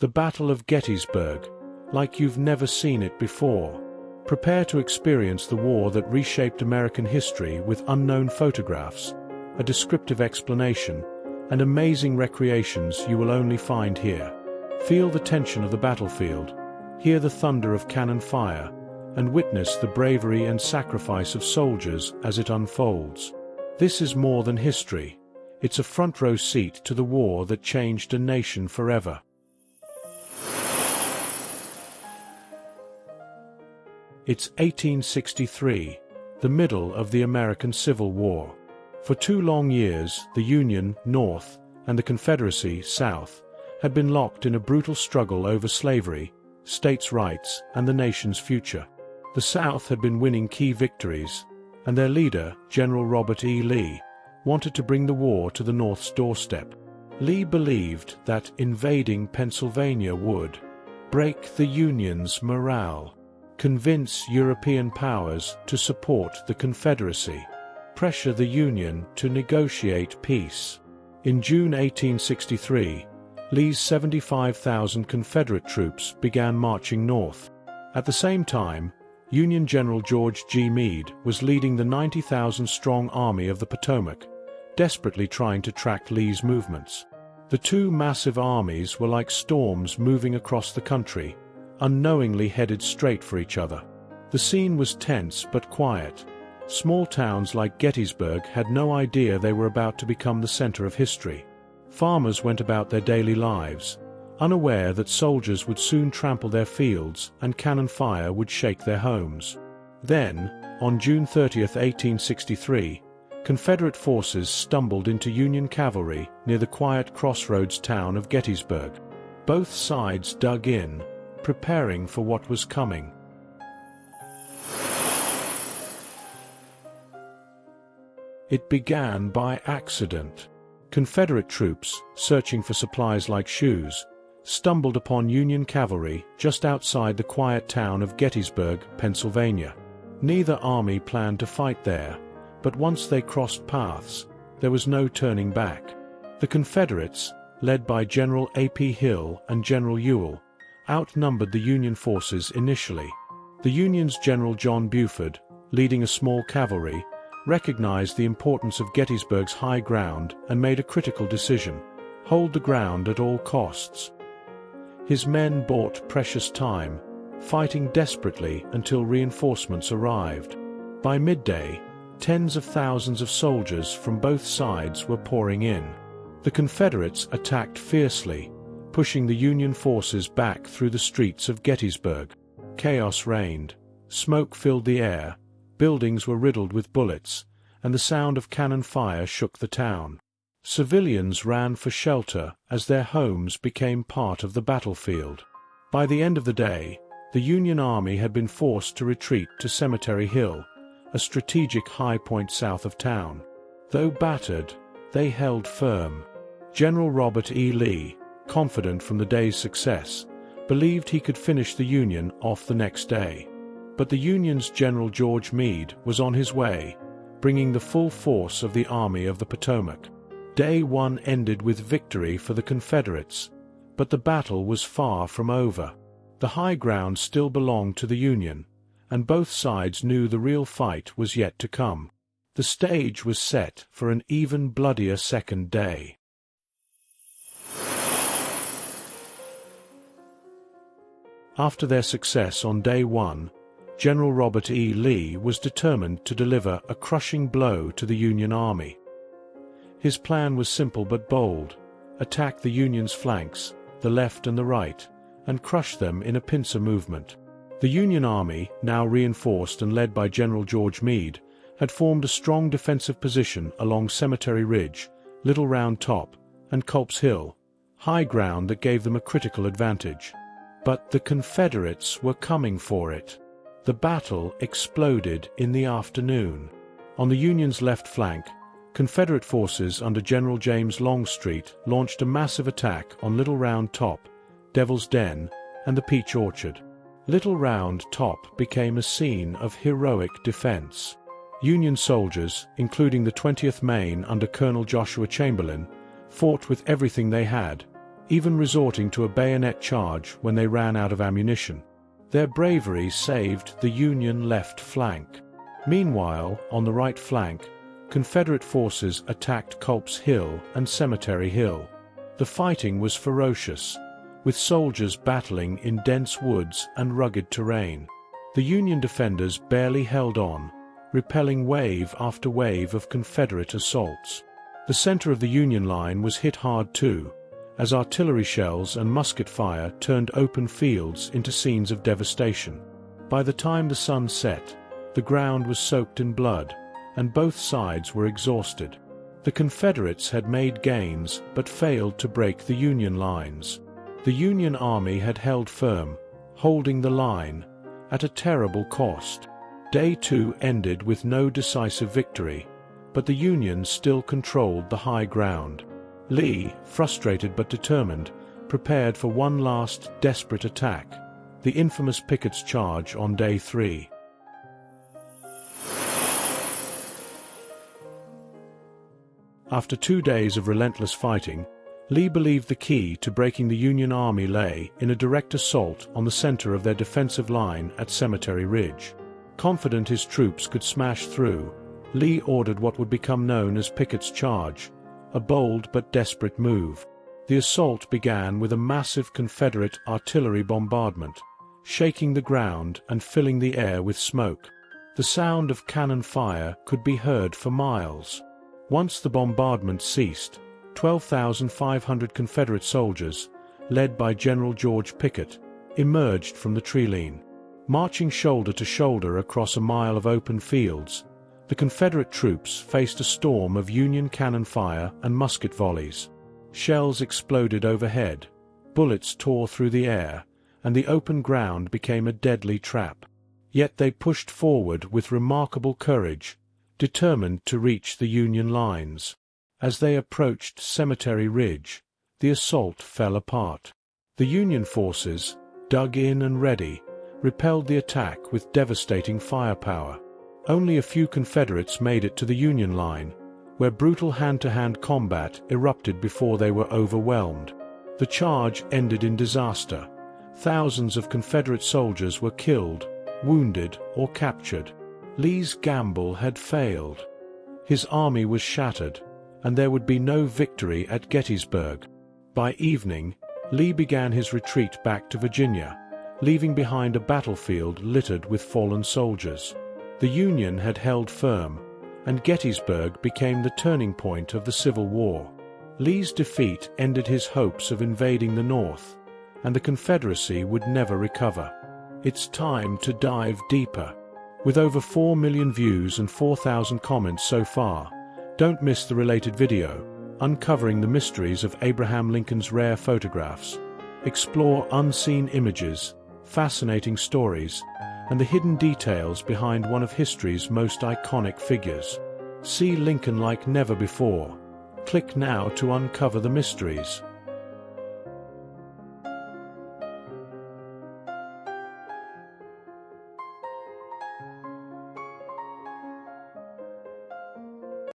The Battle of Gettysburg, like you've never seen it before. Prepare to experience the war that reshaped American history with unknown photographs, a descriptive explanation, and amazing recreations you will only find here. Feel the tension of the battlefield, hear the thunder of cannon fire, and witness the bravery and sacrifice of soldiers as it unfolds. This is more than history. It's a front-row seat to the war that changed a nation forever. It's 1863, the middle of the American Civil War. For 2 long years, the Union, North, and the Confederacy, South, had been locked in a brutal struggle over slavery, states' rights, and the nation's future. The South had been winning key victories, and their leader, General Robert E. Lee, wanted to bring the war to the North's doorstep. Lee believed that invading Pennsylvania would break the Union's morale, convince European powers to support the Confederacy, pressure the Union to negotiate peace. In June 1863, Lee's 75,000 Confederate troops began marching north. At the same time, Union General George G. Meade was leading the 90,000-strong Army of the Potomac, desperately trying to track Lee's movements. The two massive armies were like storms moving across the country, unknowingly headed straight for each other. The scene was tense but quiet. Small towns like Gettysburg had no idea they were about to become the center of history. Farmers went about their daily lives, unaware that soldiers would soon trample their fields and cannon fire would shake their homes. Then, on June 30, 1863, Confederate forces stumbled into Union cavalry near the quiet crossroads town of Gettysburg. Both sides dug in, preparing for what was coming. It began by accident. Confederate troops, searching for supplies like shoes, stumbled upon Union cavalry just outside the quiet town of Gettysburg, Pennsylvania. Neither army planned to fight there, but once they crossed paths, there was no turning back. The Confederates, led by General A.P. Hill and General Ewell, outnumbered the Union forces initially. The Union's General John Buford, leading a small cavalry, recognized the importance of Gettysburg's high ground and made a critical decision: hold the ground at all costs. His men bought precious time, fighting desperately until reinforcements arrived. By midday, tens of thousands of soldiers from both sides were pouring in. The Confederates attacked fiercely, pushing the Union forces back through the streets of Gettysburg. Chaos reigned. Smoke filled the air, buildings were riddled with bullets, and the sound of cannon fire shook the town. Civilians ran for shelter as their homes became part of the battlefield. By the end of the day, the Union Army had been forced to retreat to Cemetery Hill, a strategic high point south of town. Though battered, they held firm. General Robert E. Lee, confident from the day's success, believed he could finish the Union off the next day. But the Union's General George Meade was on his way, bringing the full force of the Army of the Potomac. Day 1 ended with victory for the Confederates, but the battle was far from over. The high ground still belonged to the Union, and both sides knew the real fight was yet to come. The stage was set for an even bloodier second day. After their success on Day 1, General Robert E. Lee was determined to deliver a crushing blow to the Union Army. His plan was simple but bold: attack the Union's flanks, the left and the right, and crush them in a pincer movement. The Union Army, now reinforced and led by General George Meade, had formed a strong defensive position along Cemetery Ridge, Little Round Top, and Culp's Hill, high ground that gave them a critical advantage. But the Confederates were coming for it. The battle exploded in the afternoon. On the Union's left flank, Confederate forces under General James Longstreet launched a massive attack on Little Round Top, Devil's Den, and the Peach Orchard. Little Round Top became a scene of heroic defense. Union soldiers, including the 20th Maine under Colonel Joshua Chamberlain, fought with everything they had, even resorting to a bayonet charge when they ran out of ammunition. Their bravery saved the Union left flank. Meanwhile, on the right flank, Confederate forces attacked Culp's Hill and Cemetery Hill. The fighting was ferocious, with soldiers battling in dense woods and rugged terrain. The Union defenders barely held on, repelling wave after wave of Confederate assaults. The center of the Union line was hit hard too, as artillery shells and musket fire turned open fields into scenes of devastation. By the time the sun set, the ground was soaked in blood, and both sides were exhausted. The Confederates had made gains but failed to break the Union lines. The Union Army had held firm, holding the line, at a terrible cost. Day 2 ended with no decisive victory, but the Union still controlled the high ground. Lee, frustrated but determined, prepared for one last desperate attack, the infamous Pickett's Charge on Day 3. After 2 days of relentless fighting, Lee believed the key to breaking the Union Army lay in a direct assault on the center of their defensive line at Cemetery Ridge. Confident his troops could smash through, Lee ordered what would become known as Pickett's Charge, a bold but desperate move. The assault began with a massive Confederate artillery bombardment, shaking the ground and filling the air with smoke. The sound of cannon fire could be heard for miles. Once the bombardment ceased, 12,500 Confederate soldiers, led by General George Pickett, emerged from the tree-line. Marching shoulder to shoulder across a mile of open fields, the Confederate troops faced a storm of Union cannon fire and musket volleys. Shells exploded overhead, bullets tore through the air, and the open ground became a deadly trap. Yet they pushed forward with remarkable courage, determined to reach the Union lines. As they approached Cemetery Ridge, the assault fell apart. The Union forces, dug in and ready, repelled the attack with devastating firepower. Only a few Confederates made it to the Union line, where brutal hand-to-hand combat erupted before they were overwhelmed. The charge ended in disaster. Thousands of Confederate soldiers were killed, wounded, or captured. Lee's gamble had failed. His army was shattered, and there would be no victory at Gettysburg. By evening, Lee began his retreat back to Virginia, leaving behind a battlefield littered with fallen soldiers. The Union had held firm, and Gettysburg became the turning point of the Civil War. Lee's defeat ended his hopes of invading the North, and the Confederacy would never recover. It's time to dive deeper. With over 4 million views and 4,000 comments so far, don't miss the related video, Uncovering the Mysteries of Abraham Lincoln's Rare Photographs. Explore unseen images, fascinating stories, and the hidden details behind one of history's most iconic figures. See Lincoln like never before. Click now to uncover the mysteries.